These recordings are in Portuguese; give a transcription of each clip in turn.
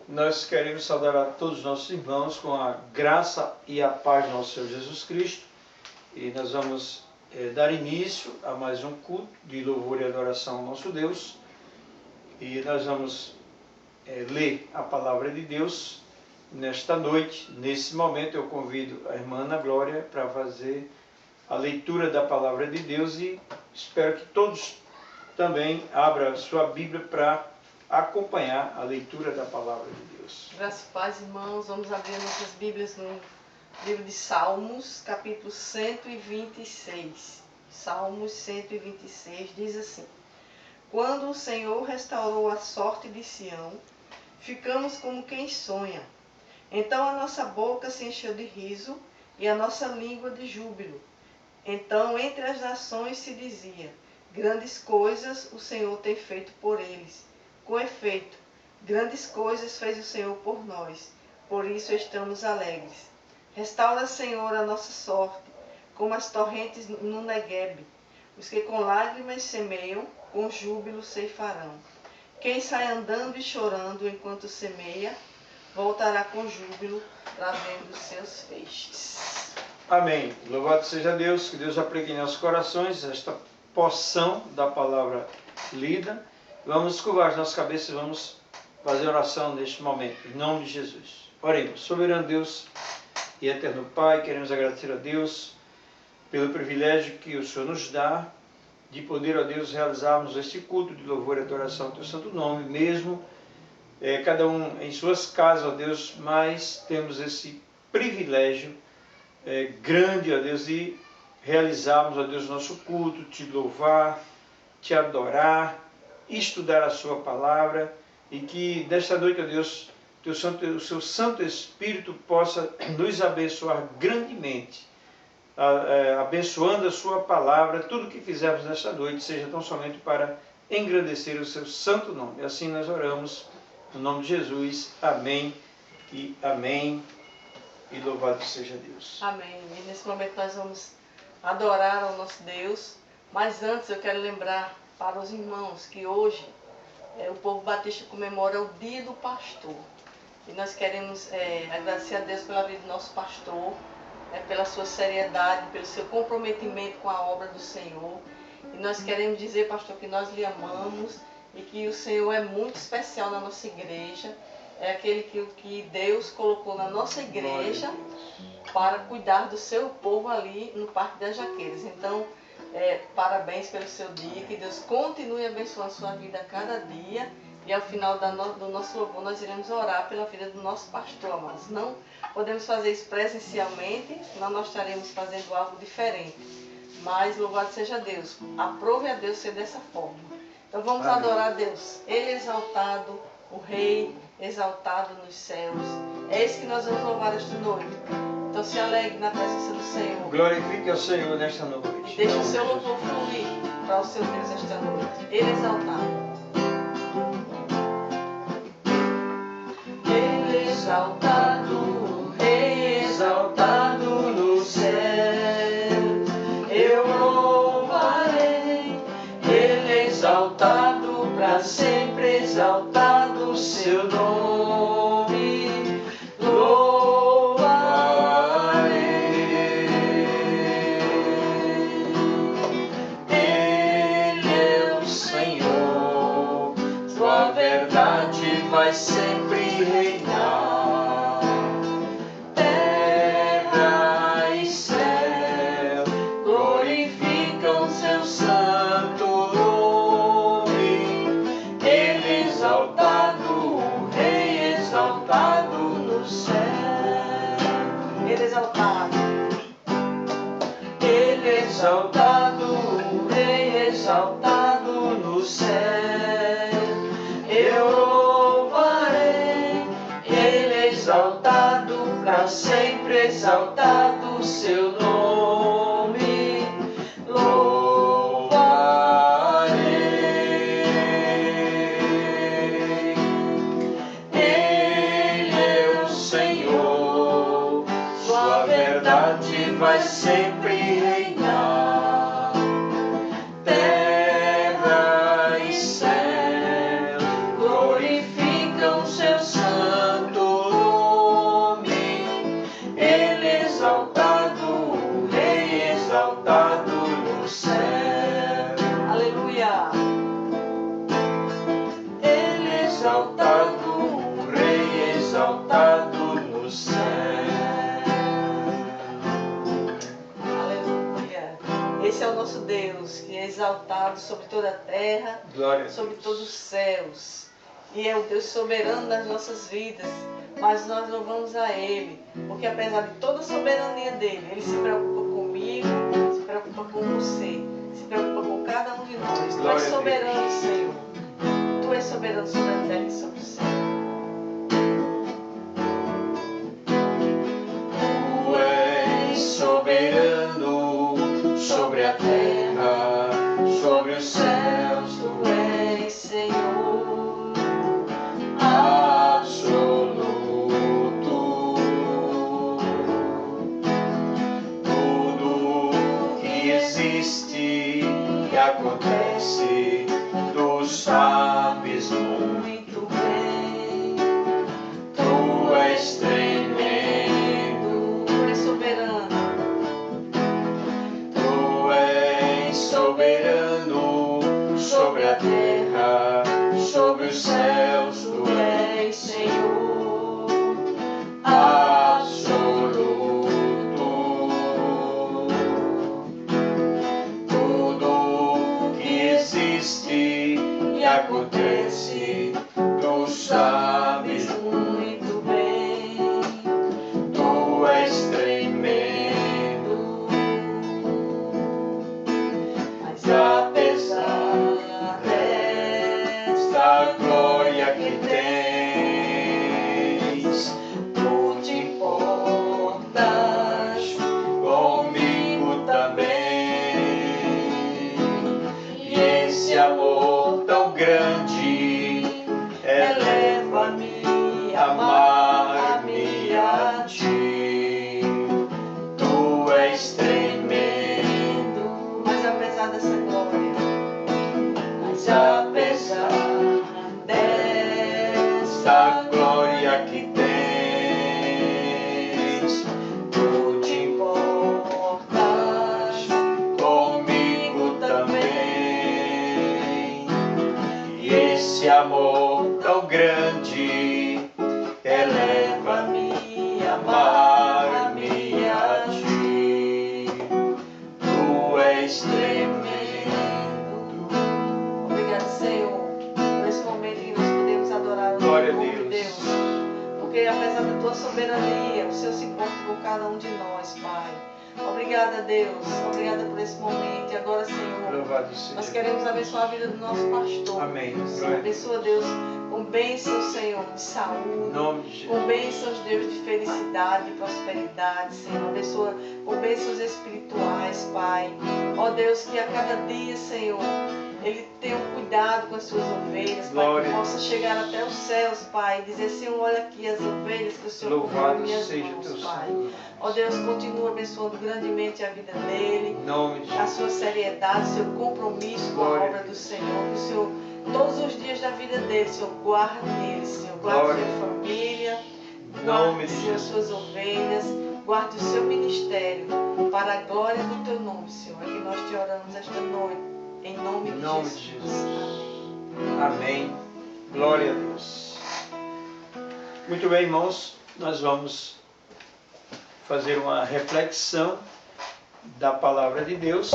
Nós queremos saudar a todos os nossos irmãos com a graça e a paz do nosso Senhor Jesus Cristo. E nós vamos dar início a mais um culto de louvor e adoração ao nosso Deus. E nós vamos ler a palavra de Deus nesta noite. Nesse momento eu convido a irmã Ana Glória para fazer a leitura da palavra de Deus e espero que todos também abram sua Bíblia para acompanhar a leitura da palavra de Deus. Graças e paz, irmãos. Vamos abrir nossas Bíblias no livro de Salmos, capítulo 126. Salmos 126 diz assim: Quando o Senhor restaurou a sorte de Sião, ficamos como quem sonha. Então a nossa boca se encheu de riso e a nossa língua de júbilo. Então entre as nações se dizia: grandes coisas o Senhor tem feito por eles. Com efeito, grandes coisas fez o Senhor por nós, por isso estamos alegres. Restaura, Senhor, a nossa sorte, como as torrentes no Negueb. Os que com lágrimas semeiam, com júbilo ceifarão. Quem sai andando e chorando enquanto semeia, voltará com júbilo, trazendo os seus feixes. Amém. Louvado seja Deus, que Deus aplique em nossos corações esta porção da palavra lida. Vamos curvar as nossas cabeças e vamos fazer oração neste momento, em nome de Jesus. Oremos. Soberano Deus e eterno Pai, queremos agradecer a Deus pelo privilégio que o Senhor nos dá de poder, ó Deus, realizarmos este culto de louvor e adoração ao Teu santo nome, mesmo cada um em suas casas, ó Deus, mas temos esse privilégio grande, ó Deus, de realizarmos, ó Deus, nosso culto, te louvar, te adorar, estudar a sua palavra, e que desta noite, ó Deus, o seu Santo Espírito possa nos abençoar grandemente, abençoando a sua palavra. Tudo que fizermos nesta noite seja tão somente para engrandecer o seu santo nome. Assim nós oramos, no nome de Jesus. Amém e amém. E louvado seja Deus. Amém. E nesse momento nós vamos adorar ao nosso Deus. Mas antes eu quero lembrar para os irmãos que hoje o povo batista comemora o Dia do Pastor. E nós queremos agradecer a Deus pela vida do nosso pastor, pela sua seriedade, pelo seu comprometimento com a obra do Senhor. E nós queremos dizer, pastor, que nós lhe amamos e que o Senhor é muito especial na nossa igreja. É aquele que Deus colocou na nossa igreja para cuidar do seu povo ali no Parque das Jaqueiras. Então, parabéns pelo seu dia, que Deus continue abençoando a sua vida a cada dia. E ao final do nosso louvor nós iremos orar pela vida do nosso pastor, amados. Não podemos fazer isso presencialmente, senão nós estaremos fazendo algo diferente. Mas louvado seja Deus, aprove a Deus ser dessa forma. Então vamos Amém. Adorar a Deus, Ele exaltado, o Rei exaltado nos céus. É esse que nós vamos louvar esta noite. Então se alegre na presença do Senhor. Glorifique ao Senhor nesta noite. E deixe o seu louvor fluir para o seu Deus esta noite. Ele exaltado. Ele exaltado, o Rei exaltado no céu. Eu louvarei. Ele exaltado, para sempre exaltado o seu nome. Vai sempre reinar. Terra e céu glorificam seu santo nome. Ele exaltado, o Rei exaltado no céu. Ele exaltado. Ele exaltado, o Rei exaltado no céu. Eu louvarei, Ele exaltado, para sempre exaltado o seu nome. Louvarei. Ele é o Senhor, sua verdade vai sempre reinar. Terra e céu glorificam seu santo nosso Deus, que é exaltado sobre toda a terra, Glória a sobre Deus. todos os céus. E é o Deus soberano das nossas vidas. Mas nós louvamos a Ele, porque apesar de toda a soberania dele, Ele se preocupa comigo, se preocupa com você, se preocupa com cada um de nós. Tu Glória és a soberano, Senhor. Tu és soberano sobre a terra e sobre o céu. Tu és soberano sobre a terra, sobre os céus. Tu és Senhor. Absoluto. Tudo que existe e acontece, tu sabes muito bem. Tu és tremendo. Tu és soberano. Tu és soberano sobre a terra, sobre os céus. Tu és Senhor. absoluto. Tudo que existe e acontece, tu sabes Muito bem. tu és tremendo. Mas apesar Desta glória que tens, tu te importas comigo também. E esse amor tão grande eleva-me a amar-me a ti. Tu és tremendo. Mas apesar dessa glória, Mas apesar desta glória que tens, tu te importas comigo também. E esse amor tão grande eleva-me a amar-me a ti. Tu és tremendo. obrigado, Senhor, por esse momento que nós podemos adorar o Glória a nome de Deus. Deus. Porque apesar da tua soberania, o Senhor se importa com cada um de nós, Pai. Obrigada, Deus. Obrigada por esse momento. E agora, Senhor, Louvado nós seja. queremos abençoar a vida do nosso pastor. Amém. Senhor, Glória a Deus. abençoa, Deus, com bênçãos, Senhor, de Em saúde. nome de Com Jesus. bênçãos, Deus, de felicidade, de prosperidade, Senhor. Abençoa com bênçãos espirituais, Pai. Ó Deus, que a cada dia, Senhor, Ele tenha um cuidado com as suas ovelhas, Pai. Glória. Que possa chegar até os céus, Pai. E dizer, Senhor, olha aqui as ovelhas que o Senhor colocou em Louvado minhas seja o mãos, teu Pai. santo Ó Deus, continua abençoando grandemente a vida dele. Em nome de A Jesus. sua seriedade, seu compromisso com a Glória a obra do Deus. Senhor. Que o Senhor, todos os dias da vida dele, Senhor, guarde ele, Senhor. Guarde Glória. sua família. Em nome Guarde, de Senhor, Jesus. suas ovelhas. Guarde o seu ministério. Para a glória do teu nome, Senhor. É que nós te oramos esta noite. Em nome Em de nome Jesus. de Jesus. Amém. Amém. Glória a Deus. Muito bem, irmãos. Nós vamos fazer uma reflexão da palavra de Deus.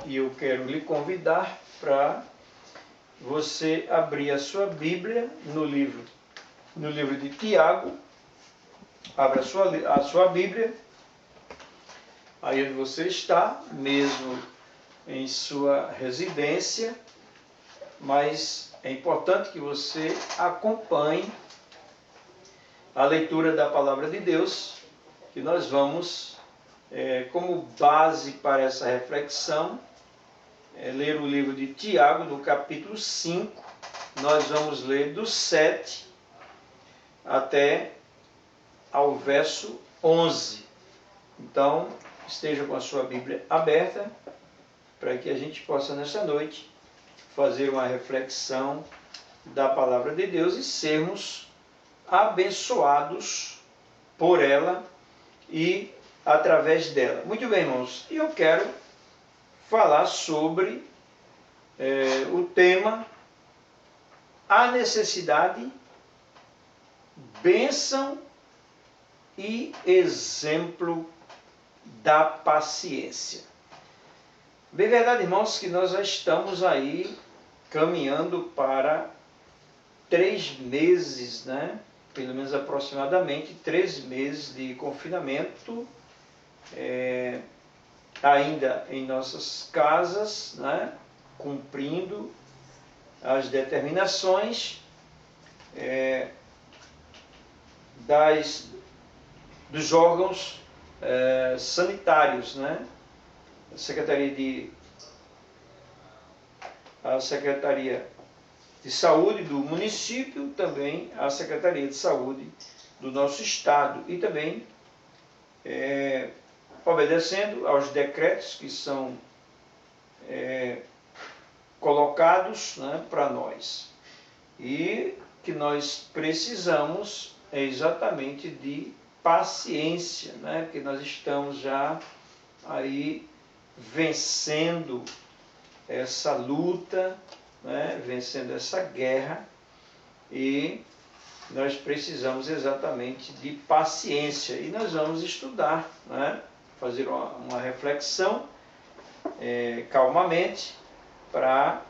E eu quero lhe convidar para você abrir a sua Bíblia no livro de Tiago. Abra a sua Bíblia, aí onde você está, mesmo em sua residência, mas é importante que você acompanhe a leitura da palavra de Deus, que nós vamos, como base para essa reflexão, ler o livro de Tiago, do capítulo 5, nós vamos ler do 7 até ao verso 11. Então, esteja com a sua Bíblia aberta, para que a gente possa, nessa noite, fazer uma reflexão da palavra de Deus e sermos abençoados por ela e através dela. Muito bem, irmãos, e eu quero falar sobre o tema a necessidade, bênção e exemplo da paciência. Bem verdade, irmãos, que nós já estamos aí caminhando para 3 meses, né? Pelo menos aproximadamente 3 meses de confinamento, ainda em nossas casas, né? Cumprindo as determinações dos órgãos sanitários, né? A Secretaria de Saúde do município, também a Secretaria de Saúde do nosso estado e também obedecendo aos decretos que são colocados, né, para nós. E que nós precisamos exatamente de paciência, né, porque nós estamos já aí vencendo essa luta, né, vencendo essa guerra, e nós precisamos exatamente de paciência. E nós vamos estudar, né, fazer uma reflexão calmamente, para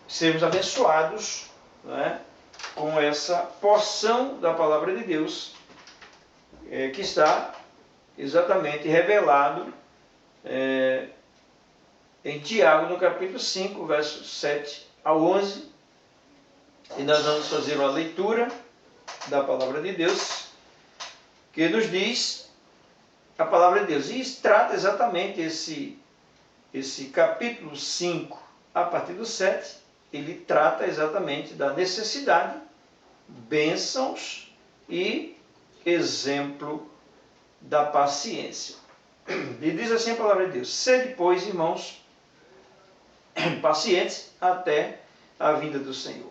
sermos abençoados, né, com essa porção da palavra de Deus que está exatamente revelado em Tiago, no capítulo 5, versos 7 ao 11. E nós vamos fazer uma leitura da palavra de Deus, que nos diz a palavra de Deus. E trata exatamente esse capítulo 5, a partir do 7, ele trata exatamente da necessidade, bênçãos e exemplo da paciência. E diz assim a palavra de Deus: sede, pois, irmãos, pacientes até a vinda do Senhor.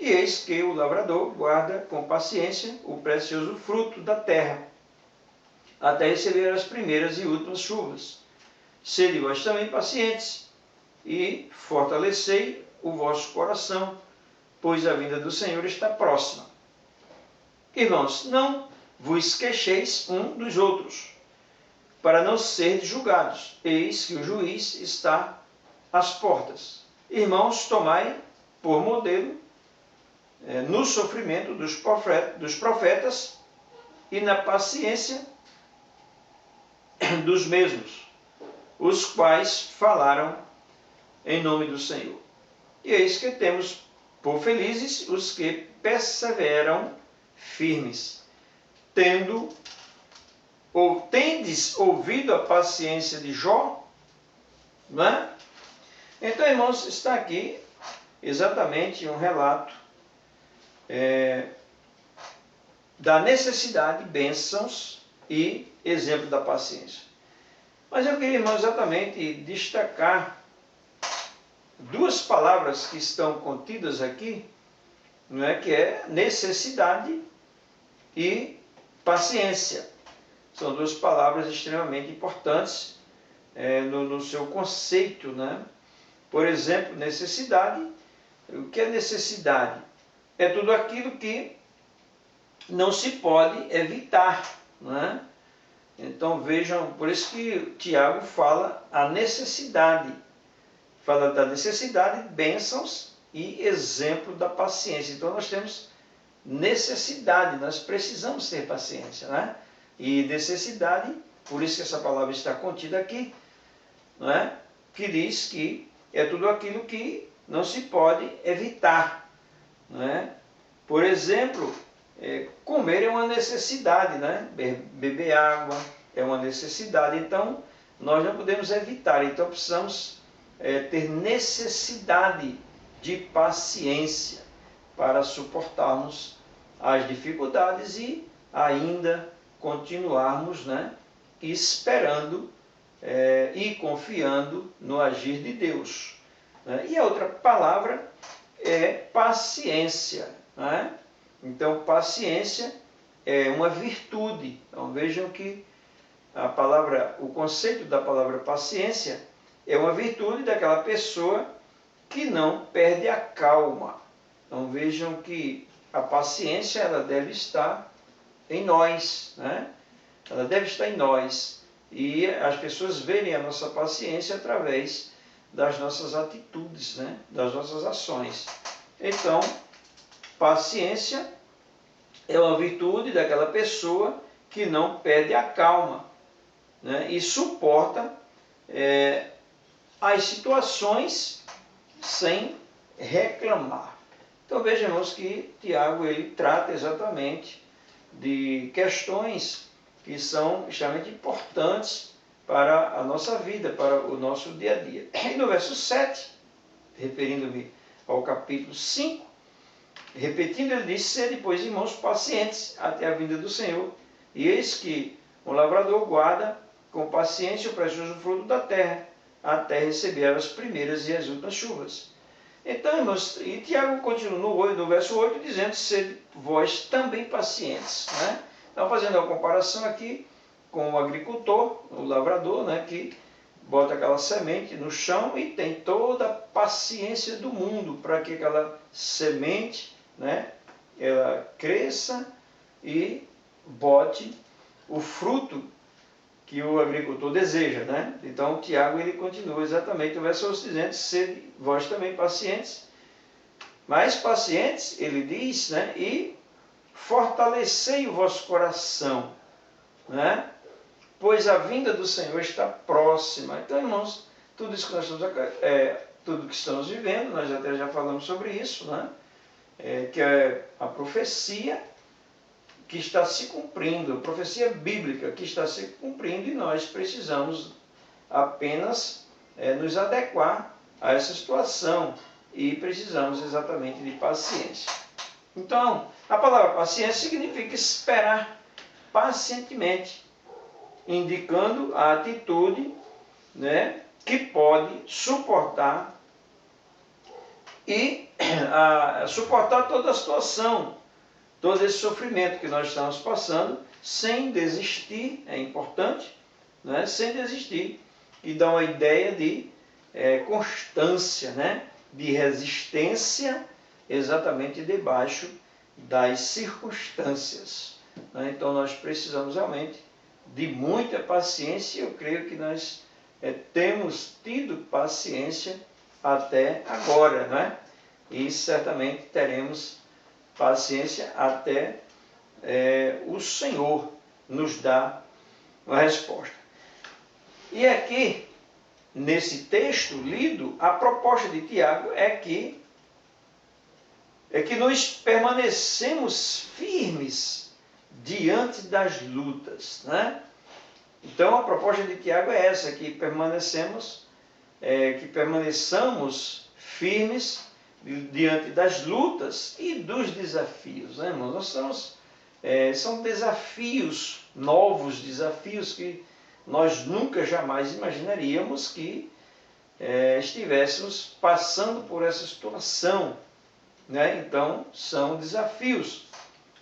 E eis que o lavrador guarda com paciência o precioso fruto da terra, até receber as primeiras e últimas chuvas. Sede vós também pacientes, e fortalecei o vosso coração, pois a vinda do Senhor está próxima. Irmãos, não vos queixeis um dos outros, para não serdes julgados. Eis que o juiz está às portas. Irmãos, tomai por modelo no sofrimento dos profetas e na paciência dos mesmos, os quais falaram em nome do Senhor. E eis que temos por felizes os que perseveram firmes, tendes ouvido a paciência de Jó, não é? Então, irmãos, está aqui exatamente um relato da necessidade, bênçãos e exemplo da paciência. Mas eu queria, irmão, exatamente destacar 2 palavras que estão contidas aqui, não é? Que é necessidade e paciência. São 2 palavras extremamente importantes no seu conceito, né? Por exemplo, necessidade. O que é necessidade? É tudo aquilo que não se pode evitar, não é? Então vejam, por isso que Tiago fala a necessidade, fala da necessidade, bênçãos e exemplo da paciência. Então nós temos necessidade, nós precisamos ter paciência, né? E necessidade, por isso que essa palavra está contida aqui, não é? Que diz que é tudo aquilo que não se pode evitar, não é? Por exemplo, comer é uma necessidade, né? Beber água é uma necessidade, então nós não podemos evitar, então precisamos ter necessidade de paciência para suportarmos as dificuldades e ainda continuarmos, né, esperando e confiando no agir de Deus, né? E a outra palavra é paciência, né? Então, paciência é uma virtude. Então, vejam que o conceito da palavra paciência é uma virtude daquela pessoa que não perde a calma. Então, vejam que a paciência ela deve estar em nós, né? Ela deve estar em nós. e as pessoas verem a nossa paciência através das nossas atitudes, né? Das nossas ações. Então, paciência é uma virtude daquela pessoa que não perde a calma, né? E suporta as situações sem reclamar. Então vejamos que Tiago ele trata exatamente de questões que são extremamente importantes para a nossa vida, para o nosso dia a dia. E no verso 7, referindo-me ao capítulo 5, repetindo, ele diz: sede, pois, irmãos, pacientes até a vinda do Senhor. E eis que o lavrador guarda com paciência o precioso fruto da terra, até receber as primeiras e as últimas chuvas. Então, irmãos, e Tiago continua no verso 8, dizendo: sede vós também pacientes. Né? Então, fazendo uma comparação aqui com o agricultor, o lavrador, né, que bota aquela semente no chão e tem toda a paciência do mundo para que aquela semente, né, ela cresça e bote o fruto que o agricultor deseja, né? Então, Tiago ele continua exatamente o verso 11 dizendo: sede vós também pacientes, mais pacientes, ele diz, né? E fortalecei o vosso coração, né? Pois a vinda do Senhor está próxima. Então, irmãos, tudo isso que nós tudo que estamos vivendo, nós até já falamos sobre isso, né? Que é a profecia que está se cumprindo, a profecia bíblica que está se cumprindo, e nós precisamos apenas nos adequar a essa situação e precisamos exatamente de paciência. Então, a palavra paciência significa esperar pacientemente, indicando a atitude, né, que pode suportar e suportar toda a situação, todo esse sofrimento que nós estamos passando, sem desistir, é importante, né? Sem desistir, e dá uma ideia de constância, né? De resistência, exatamente debaixo das circunstâncias. Né? Então nós precisamos realmente de muita paciência, e eu creio que nós temos tido paciência até agora, né? E certamente teremos paciência até o Senhor nos dar uma resposta. E aqui, nesse texto lido, a proposta de Tiago é que nós permanecemos firmes diante das lutas, né? Então a proposta de Tiago é essa, que permaneçamos firmes diante das lutas e dos desafios, né, irmãos? São desafios, novos desafios que nós nunca jamais imaginaríamos que estivéssemos passando por essa situação, né? Então são desafios.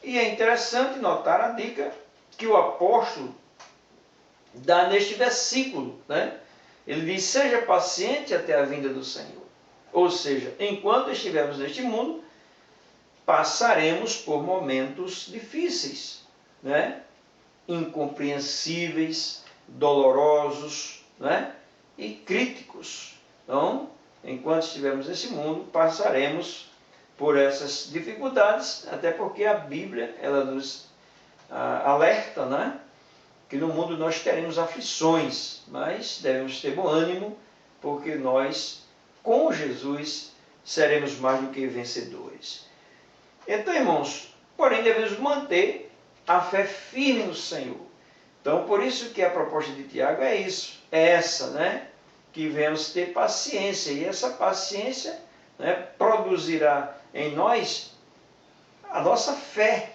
E é interessante notar a dica que o apóstolo dá neste versículo, né? Ele diz: seja paciente até a vinda do Senhor. Ou seja, enquanto estivermos neste mundo, passaremos por momentos difíceis, né? Incompreensíveis, dolorosos, né? E críticos. Então, enquanto estivermos nesse mundo, passaremos por essas dificuldades, até porque a Bíblia ela nos alerta, né? Que no mundo nós teremos aflições, mas devemos ter bom ânimo, porque nós, com Jesus, seremos mais do que vencedores. Então, irmãos, porém devemos manter a fé firme no Senhor. Então, por isso que a proposta de Tiago é isso, é essa, né? Que venhamos ter paciência, e essa paciência, né, produzirá em nós a nossa fé,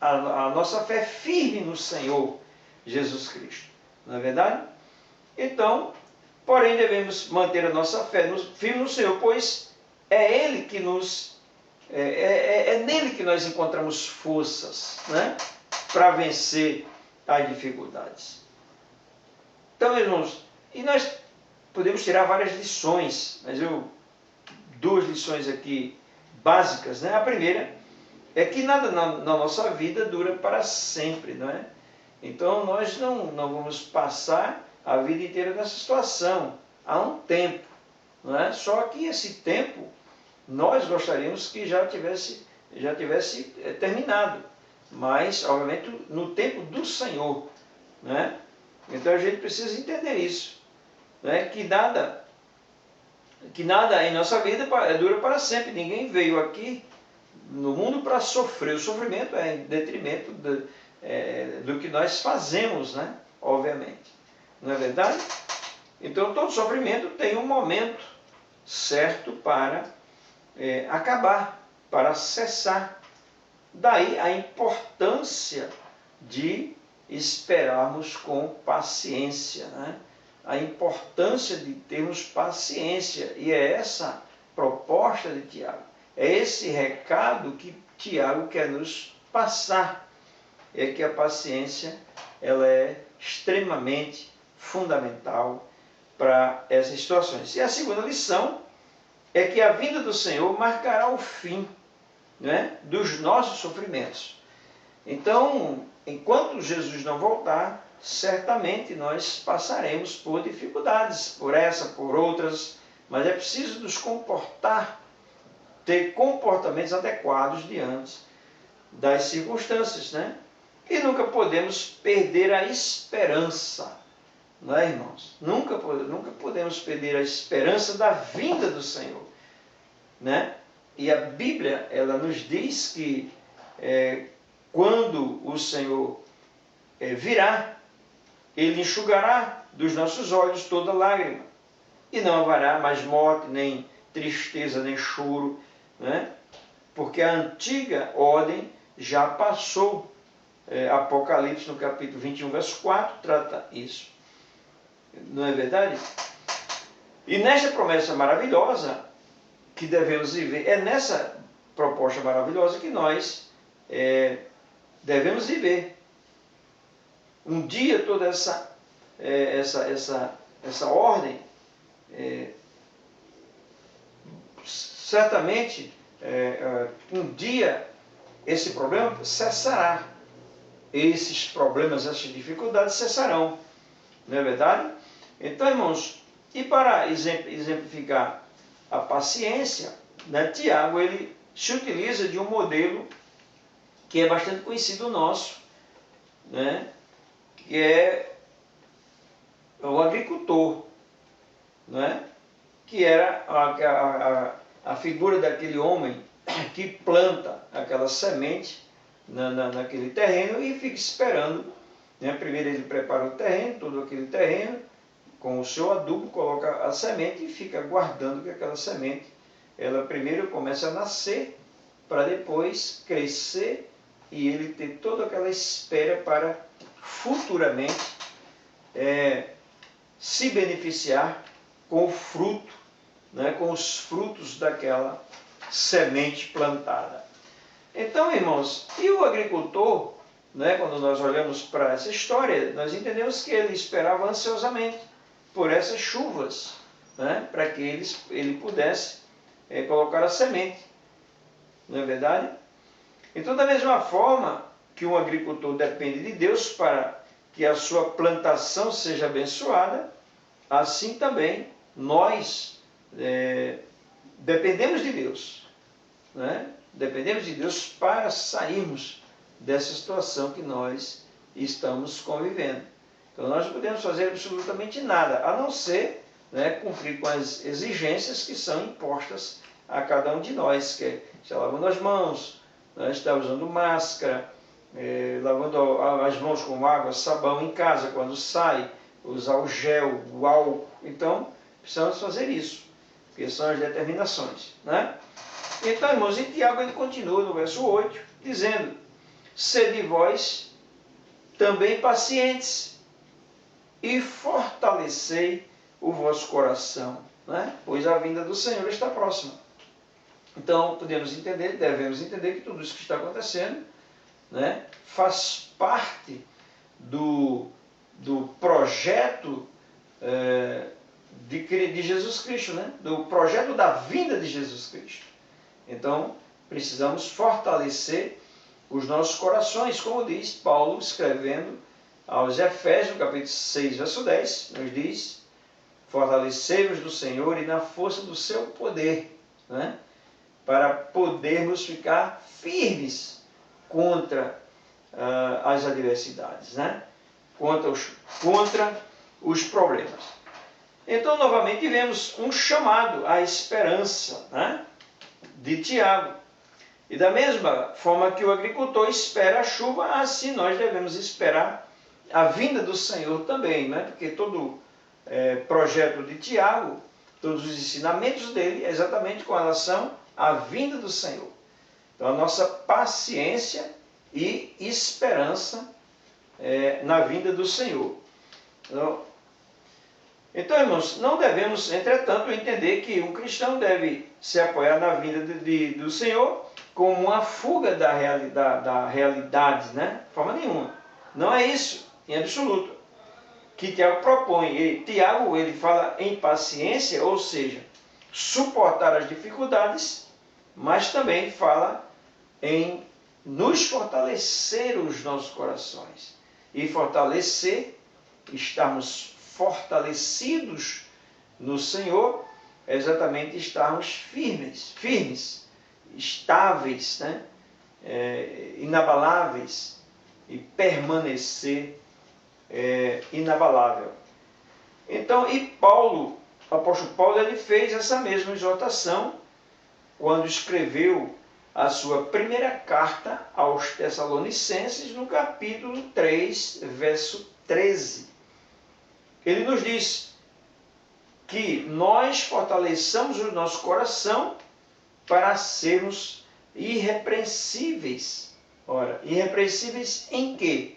a nossa fé firme no Senhor Jesus Cristo. Não é verdade? Então, porém, devemos manter a nossa fé firme no Senhor, pois é Ele que nele que nós encontramos forças, né, para vencer as dificuldades. Então, irmãos, e nós podemos tirar várias lições, mas duas lições aqui básicas, né? A primeira é que nada na nossa vida dura para sempre, não é? Então nós não vamos passar a vida inteira nessa situação. Há um tempo, não é? Só que esse tempo nós gostaríamos que já tivesse terminado, mas obviamente no tempo do Senhor, né? Então a gente precisa entender isso, né? Que nada em nossa vida dura para sempre. Ninguém veio aqui no mundo para sofrer. O sofrimento é em detrimento do que nós fazemos, né? Obviamente, não é verdade? Então todo sofrimento tem um momento certo para acabar, para cessar. Daí a importância de esperarmos com paciência, né? A importância de termos paciência. E é essa proposta de Tiago. É esse recado que Tiago quer nos passar. É que a paciência ela é extremamente fundamental para essas situações. E a segunda lição é que a vinda do Senhor marcará o fim, né, dos nossos sofrimentos. Então, enquanto Jesus não voltar, certamente nós passaremos por dificuldades, por essa, por outras, mas é preciso nos comportar, ter comportamentos adequados diante das circunstâncias, né? E nunca podemos perder a esperança, não é, irmãos? Nunca podemos perder a esperança da vinda do Senhor, né? E a Bíblia, ela nos diz que quando o Senhor virá, Ele enxugará dos nossos olhos toda lágrima. E não haverá mais morte, nem tristeza, nem choro, né? Porque a antiga ordem já passou. Apocalipse, no capítulo 21, verso 4, trata isso. Não é verdade? E nesta promessa maravilhosa que devemos viver, é nessa proposta maravilhosa que nós devemos viver. Um dia toda essa ordem, certamente, um dia esse problema cessará. Esses problemas, essas dificuldades cessarão. Não é verdade? Então, irmãos, e para exemplificar a paciência, né, Tiago ele se utiliza de um modelo que é bastante conhecido nosso, né, que é o agricultor, né, que era a figura daquele homem que planta aquela semente naquele terreno e fica esperando, né? Primeiro ele prepara o terreno, todo aquele terreno, com o seu adubo, coloca a semente e fica aguardando que aquela semente, ela primeiro começa a nascer, para depois crescer e ele ter toda aquela espera para futuramente se beneficiar com o fruto, né? Com os frutos daquela semente plantada. Então, irmãos, e o agricultor, né, quando nós olhamos para essa história, nós entendemos que ele esperava ansiosamente por essas chuvas, né, para que ele pudesse colocar a semente. Não é verdade? Então, da mesma forma que um agricultor depende de Deus para que a sua plantação seja abençoada, assim também nós dependemos de Deus, né? Dependemos de Deus para sairmos dessa situação que nós estamos convivendo. Então nós não podemos fazer absolutamente nada, a não ser, né, cumprir com as exigências que são impostas a cada um de nós, que é estar lavando as mãos, né, estar usando máscara, lavando as mãos com água, sabão em casa quando sai, usar o gel, o álcool. Então precisamos fazer isso, porque são as determinações, né? Então, irmãos, em Tiago ele continua no verso 8, dizendo: sede vós também pacientes e fortalecei o vosso coração, né? Pois a vinda do Senhor está próxima. Então, devemos entender que tudo isso que está acontecendo, né, faz parte do projeto de Jesus Cristo, né? Do projeto da vinda de Jesus Cristo. Então, precisamos fortalecer os nossos corações, como diz Paulo escrevendo aos Efésios, capítulo 6, verso 10, nos diz: fortalecei-vos do Senhor e na força do seu poder, né? Para podermos ficar firmes contra as adversidades, né? Contra os problemas. Então, novamente, vemos um chamado à esperança, né? De Tiago. E da mesma forma que o agricultor espera a chuva, assim nós devemos esperar a vinda do Senhor também, né? Porque todo projeto de Tiago, todos os ensinamentos dele, é exatamente com relação à vinda do Senhor. Então, a nossa paciência e esperança na vinda do Senhor. Então, irmãos, não devemos, entretanto, entender que um cristão deve se apoiar na vinda do Senhor como uma fuga da realidade, né? De forma nenhuma. Não é isso, em absoluto, que Tiago propõe. Tiago, ele fala em paciência, ou seja, suportar as dificuldades, mas também fala em nos fortalecer os nossos corações. E fortalecer, estarmos fortalecidos no Senhor, é exatamente estarmos firmes, estáveis, né? Inabaláveis, e permanecer inabalável. Então, e Paulo, o apóstolo Paulo, ele fez essa mesma exortação quando escreveu a sua primeira carta aos Tessalonicenses, no capítulo 3, verso 13. Ele nos diz que nós fortaleçamos o nosso coração para sermos irrepreensíveis. Ora, irrepreensíveis em quê?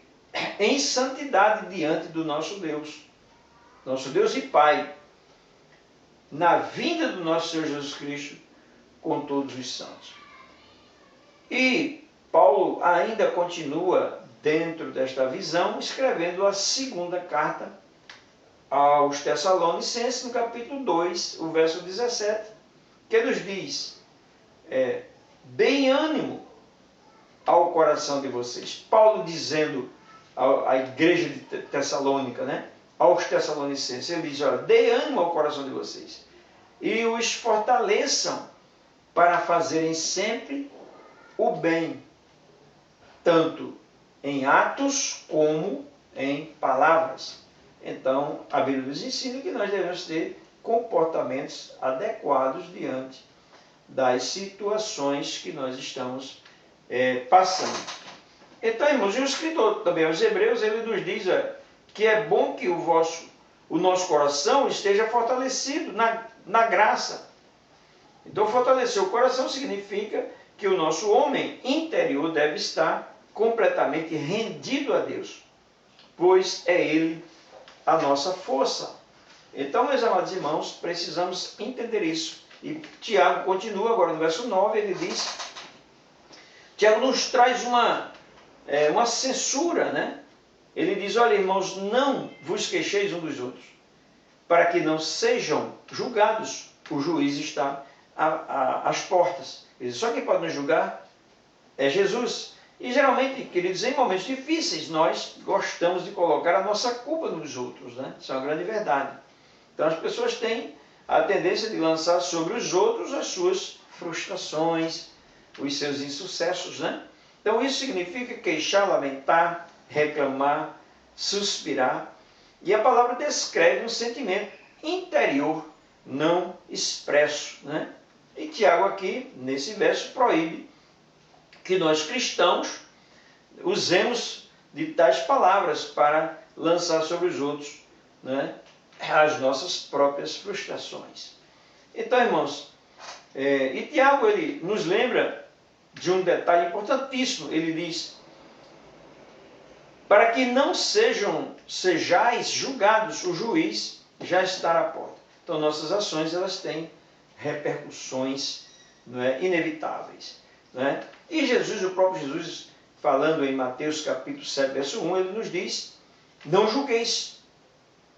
Em santidade diante do nosso Deus e Pai, na vinda do nosso Senhor Jesus Cristo com todos os santos. E Paulo ainda continua dentro desta visão, escrevendo a segunda carta aos Tessalonicenses, no capítulo 2, o verso 17, que nos diz: deem ânimo ao coração de vocês. Paulo dizendo à igreja de Tessalônica, né? Aos Tessalonicenses, ele diz: olha, dê ânimo ao coração de vocês e os fortaleçam para fazerem sempre o bem, tanto em atos como em palavras. Então, a Bíblia nos ensina que nós devemos ter comportamentos adequados diante das situações que nós estamos passando. Então, irmãos, o escritor também aos Hebreus, ele nos diz que é bom que o nosso coração esteja fortalecido na graça. Então, fortalecer o coração significa que o nosso homem interior deve estar completamente rendido a Deus, pois é Ele a nossa força. Então, meus amados irmãos, precisamos entender isso. E Tiago continua agora no verso 9, ele diz, Tiago nos traz uma censura, né? Ele diz: olha, irmãos, não vos queixeis uns dos outros, para que não sejam julgados. O juiz está às portas. Ele diz: só quem pode nos julgar é Jesus. E geralmente, queridos, em momentos difíceis, nós gostamos de colocar a nossa culpa nos outros, né? Isso é uma grande verdade. Então as pessoas têm a tendência de lançar sobre os outros as suas frustrações, os seus insucessos, né? Então isso significa queixar, lamentar, reclamar, suspirar. E a palavra descreve um sentimento interior não expresso, né? E Tiago aqui, nesse verso, proíbe que nós cristãos usemos de tais palavras para lançar sobre os outros, né, as nossas próprias frustrações. Então, irmãos, e Tiago, ele nos lembra de um detalhe importantíssimo. Ele diz: para que não sejais julgados, o juiz já está à porta. Então, nossas ações, elas têm repercussões, não é, inevitáveis. Não é? E Jesus, o próprio Jesus, falando em Mateus capítulo 7, verso 1, ele nos diz: não julgueis,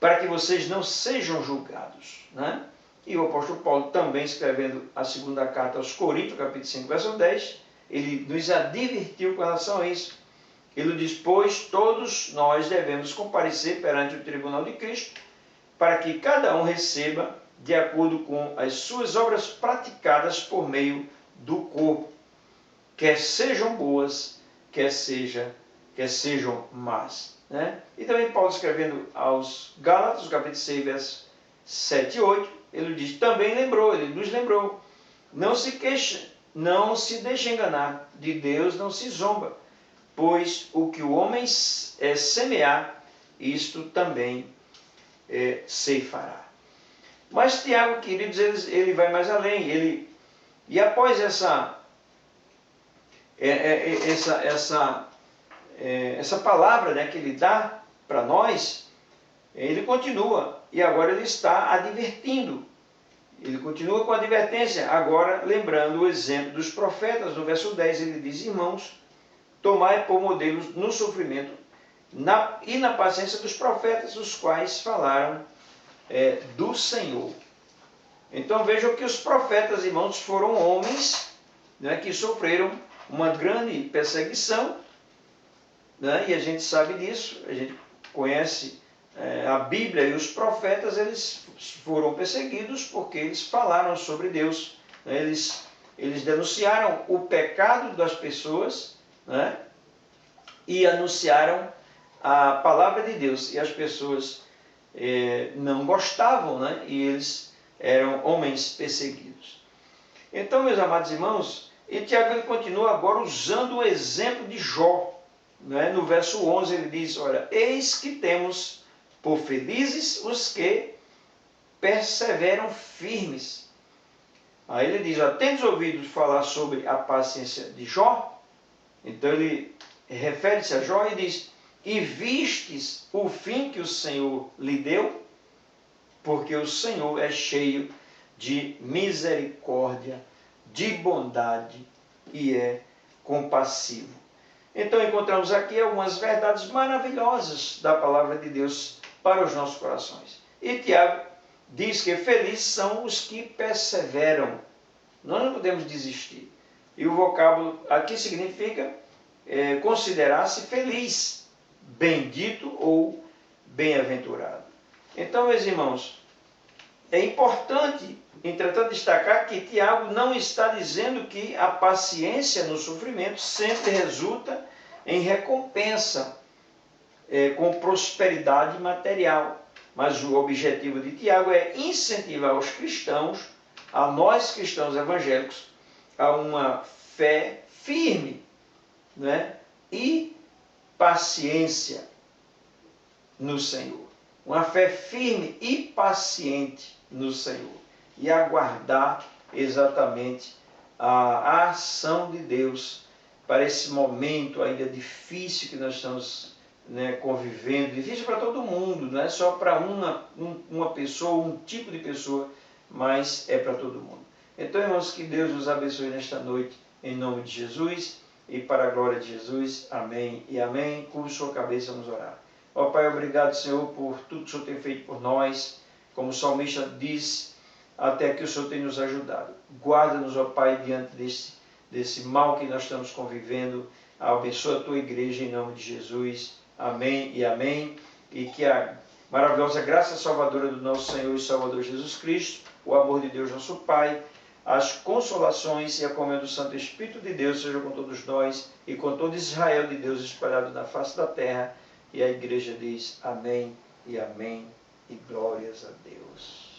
para que vocês não sejam julgados. Não é? E o apóstolo Paulo, também escrevendo a segunda carta aos Coríntios, capítulo 5, verso 10, ele nos advertiu com relação a isso, Ele diz, pois todos nós devemos comparecer perante o tribunal de Cristo, para que cada um receba de acordo com as suas obras praticadas por meio do corpo, quer sejam boas, quer sejam más. Né? E também Paulo escrevendo aos Gálatas, capítulo 6, versos 7 e 8, ele diz, também lembrou, ele nos lembrou, não se queixa, não se deixe enganar, de Deus não se zomba, pois o que o homem semear, isto também ceifará. Mas Tiago, queridos, ele vai mais além. E após essa palavra, né, que ele dá para nós, ele continua. E agora ele está advertindo. Ele continua com a advertência, agora lembrando o exemplo dos profetas. No verso 10 ele diz, irmãos, tomai por modelos no sofrimento e na paciência dos profetas, os quais falaram do Senhor. Então vejam que os profetas, irmãos, foram homens, né, que sofreram uma grande perseguição, né, e a gente sabe disso, a gente conhece a Bíblia, e os profetas, eles foram perseguidos porque eles falaram sobre Deus, né, eles denunciaram o pecado das pessoas, né, e anunciaram a palavra de Deus, e as pessoas não gostavam, né, e eles eram homens perseguidos. Então, meus amados irmãos, e Tiago ele continua agora usando o exemplo de Jó. Né? No verso 11 ele diz, olha, eis que temos por felizes os que perseveram firmes. Aí ele diz, ó, tendes ouvido falar sobre a paciência de Jó? Então ele refere-se a Jó e diz, e vistes o fim que o Senhor lhe deu? Porque o Senhor é cheio de misericórdia, de bondade e é compassivo. Então encontramos aqui algumas verdades maravilhosas da palavra de Deus para os nossos corações. E Tiago diz que felizes são os que perseveram. Nós não podemos desistir. E o vocábulo aqui significa considerar-se feliz, bendito ou bem-aventurado. Então, meus irmãos, é importante, entretanto, destacar que Tiago não está dizendo que a paciência no sofrimento sempre resulta em recompensa com prosperidade material. Mas o objetivo de Tiago é incentivar os cristãos, a nós cristãos evangélicos, a uma fé firme, né, e paciência no Senhor. Uma fé firme e paciente no Senhor. E aguardar exatamente a ação de Deus para esse momento ainda difícil que nós estamos, né, convivendo. Difícil para todo mundo, não é só para uma pessoa, um tipo de pessoa, mas é para todo mundo. Então, irmãos, que Deus nos abençoe nesta noite, em nome de Jesus, e para a glória de Jesus. Amém e amém. Curve sua cabeça, vamos orar. Ó Pai, obrigado, Senhor, por tudo que o Senhor tem feito por nós. Como o salmista diz, até que o Senhor tem nos ajudado. Guarda-nos, ó Pai, diante desse mal que nós estamos convivendo. Abençoa a tua igreja em nome de Jesus. Amém e amém. E que a maravilhosa graça salvadora do nosso Senhor e Salvador Jesus Cristo, o amor de Deus nosso Pai, as consolações e a comunhão do Santo Espírito de Deus seja com todos nós e com todo Israel de Deus espalhado na face da terra. E a igreja diz amém e amém e glórias a Deus.